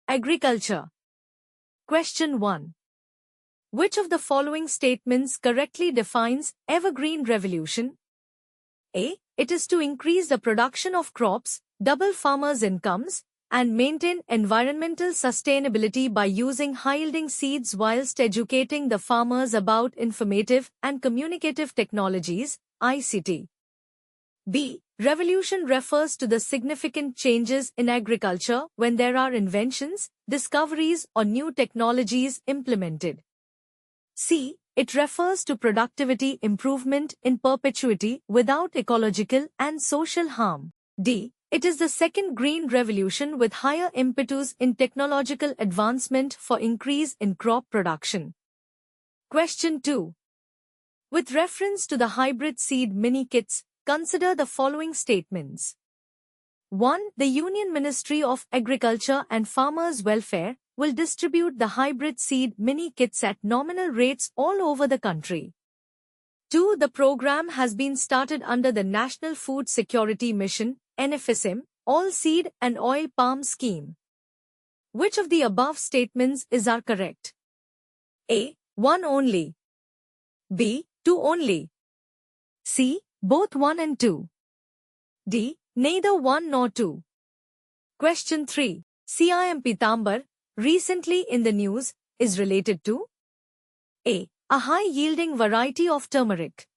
Agriculture. Question 1. Which of the following statements correctly defines evergreen revolution? A. It is to increase the production of crops, double farmers' incomes, and maintain environmental sustainability by using high-yielding seeds whilst educating the farmers about informative and communicative technologies, ICT. B. Revolution refers to the significant changes in agriculture when there are inventions, discoveries, or new technologies implemented. C. It refers to productivity improvement in perpetuity without ecological and social harm. D. It is the second green revolution with higher impetus in technological advancement for increase in crop production. Question 2. With reference to the hybrid seed mini kits, consider the following statements. 1. The Union Ministry of Agriculture and Farmers' Welfare will distribute the hybrid seed mini kits at nominal rates all over the country. 2. The program has been started under the National Food Security Mission, NFSM, All Seed and Oil Palm Scheme. Which of the above statements are correct? A. 1 only. B. 2 only. C. Both 1 and 2. D. Neither 1 nor 2. Question 3. CIM Pitambar, recently in the news, is related to A. A high-yielding variety of turmeric.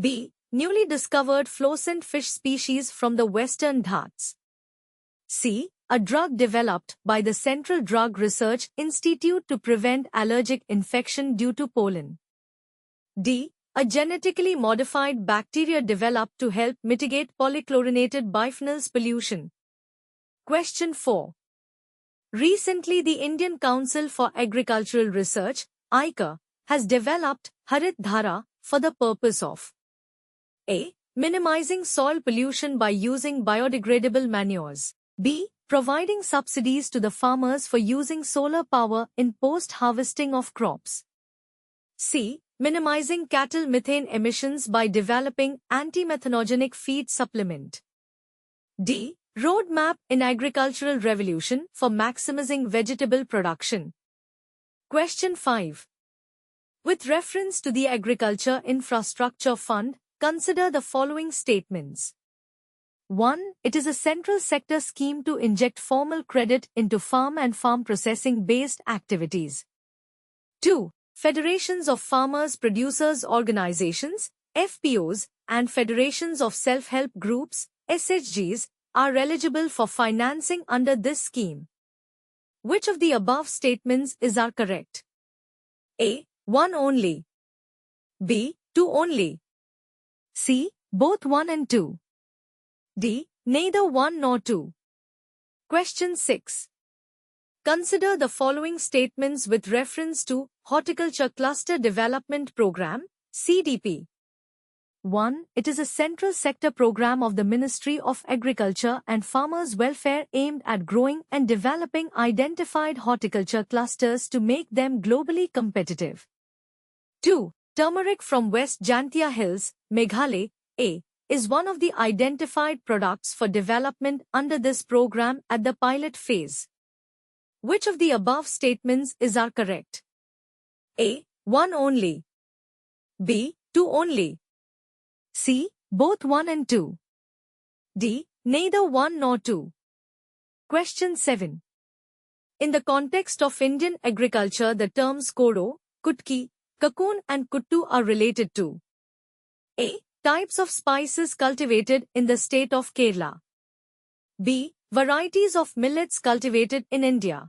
B. Newly discovered fluorescent fish species from the Western Ghats. C. A drug developed by the Central Drug Research Institute to prevent allergic infection due to pollen. D. A genetically modified bacteria developed to help mitigate polychlorinated biphenyls pollution. Question 4. Recently, the Indian Council for Agricultural Research, ICAR, has developed Harit Dhara for the purpose of A. Minimizing soil pollution by using biodegradable manures. B. Providing subsidies to the farmers for using solar power in post-harvesting of crops. C. Minimizing cattle methane emissions by developing anti-methanogenic feed supplement. D. Roadmap in agricultural revolution for maximizing vegetable production. Question 5. With reference to the Agriculture Infrastructure Fund, consider the following statements. 1. It is a central sector scheme to inject formal credit into farm and farm processing-based activities. 2. Federations of Farmers Producers Organizations, FPOs, and Federations of Self-Help Groups, SHGs, are eligible for financing under this scheme. Which of the above statements are correct? A. 1 only. B. 2 only. C. Both 1 and 2. D. Neither 1 nor 2. Question 6. Consider the following statements with reference to Horticulture Cluster Development Program, CDP. 1. It is a central sector program of the Ministry of Agriculture and Farmers' Welfare aimed at growing and developing identified horticulture clusters to make them globally competitive. 2. Turmeric from West Jantia Hills, Meghalaya, A, is one of the identified products for development under this program at the pilot phase. Which of the above statements are correct? A. 1 only. B. 2 only. C. Both 1 and 2. D. Neither 1 nor 2. Question 7. In the context of Indian agriculture, the terms kodo, kutki, cocoon and kuttu are related to A. Types of spices cultivated in the state of Kerala. B. Varieties of millets cultivated in India.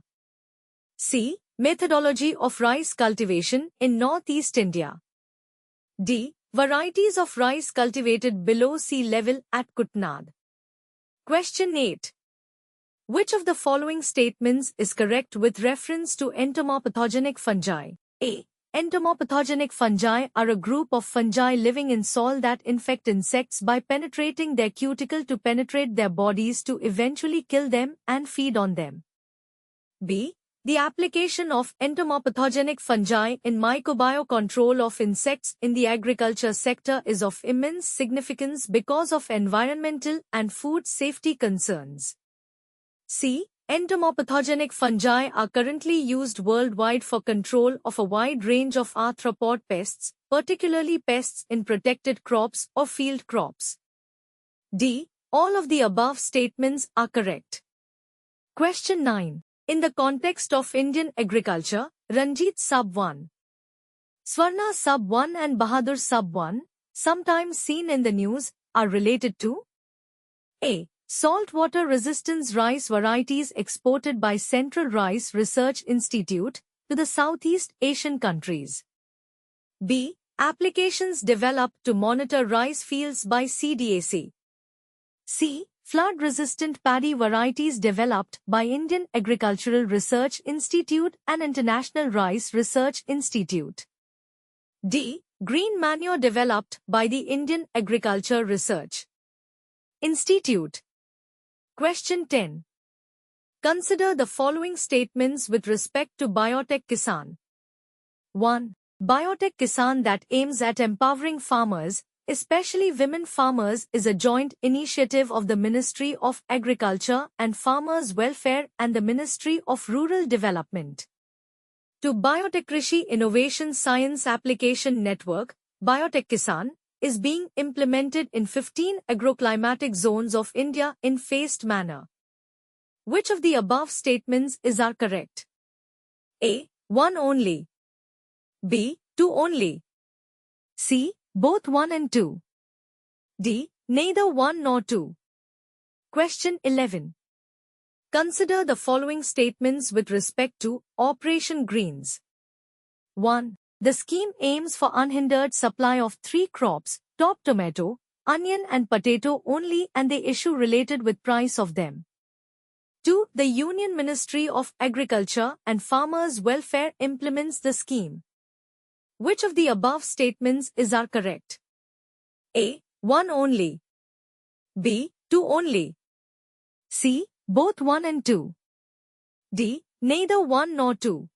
C. Methodology of rice cultivation in Northeast India. D. Varieties of rice cultivated below sea level at Kutnad. Question 8. Which of the following statements is correct with reference to entomopathogenic fungi? A. Entomopathogenic fungi are a group of fungi living in soil that infect insects by penetrating their cuticle to penetrate their bodies to eventually kill them and feed on them. B. The application of entomopathogenic fungi in microbiome control of insects in the agriculture sector is of immense significance because of environmental and food safety concerns. C. Entomopathogenic fungi are currently used worldwide for control of a wide range of arthropod pests, particularly pests in protected crops or field crops. D. All of the above statements are correct. Question 9. In the context of Indian agriculture, Ranjit Sub 1, Swarna Sub 1 and Bahadur Sub 1, sometimes seen in the news, are related to A. Saltwater resistance rice varieties exported by Central Rice Research Institute to the Southeast Asian countries. B. Applications developed to monitor rice fields by CDAC. C. Flood-resistant paddy varieties developed by Indian Agricultural Research Institute and International Rice Research Institute. D. Green manure developed by the Indian Agriculture Research Institute. Question 10. Consider the following statements with respect to Biotech Kisan. 1. Biotech Kisan that aims at empowering farmers, especially women farmers, is a joint initiative of the Ministry of Agriculture and Farmers Welfare and the Ministry of Rural Development. 2. Biotech Krishi Innovation Science Application Network, Biotech Kisan, is being implemented in 15 agroclimatic zones of India in phased manner. Which of the above statements are correct? A. 1 only. B. 2 only. C. Both 1 and 2. D. Neither 1 nor 2. Question 11. Consider the following statements with respect to Operation Greens. 1. The scheme aims for unhindered supply of 3 crops, top tomato, onion and potato only, and the issue related with price of them. 2. The Union Ministry of Agriculture and Farmers Welfare implements the scheme. Which of the above statements are correct? A. 1 only. B. 2 only. C. Both 1 and 2. D. Neither 1 nor 2.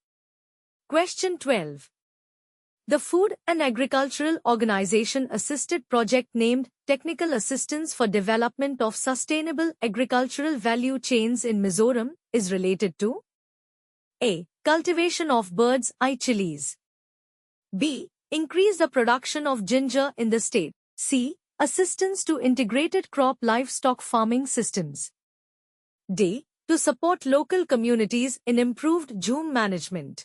Question 12. The Food and Agricultural Organization assisted project named Technical Assistance for Development of Sustainable Agricultural Value Chains in Mizoram is related to A. Cultivation of bird's eye chilies. B. Increase the production of ginger in the state. C. Assistance to integrated crop livestock farming systems. D. To support local communities in improved jhum management.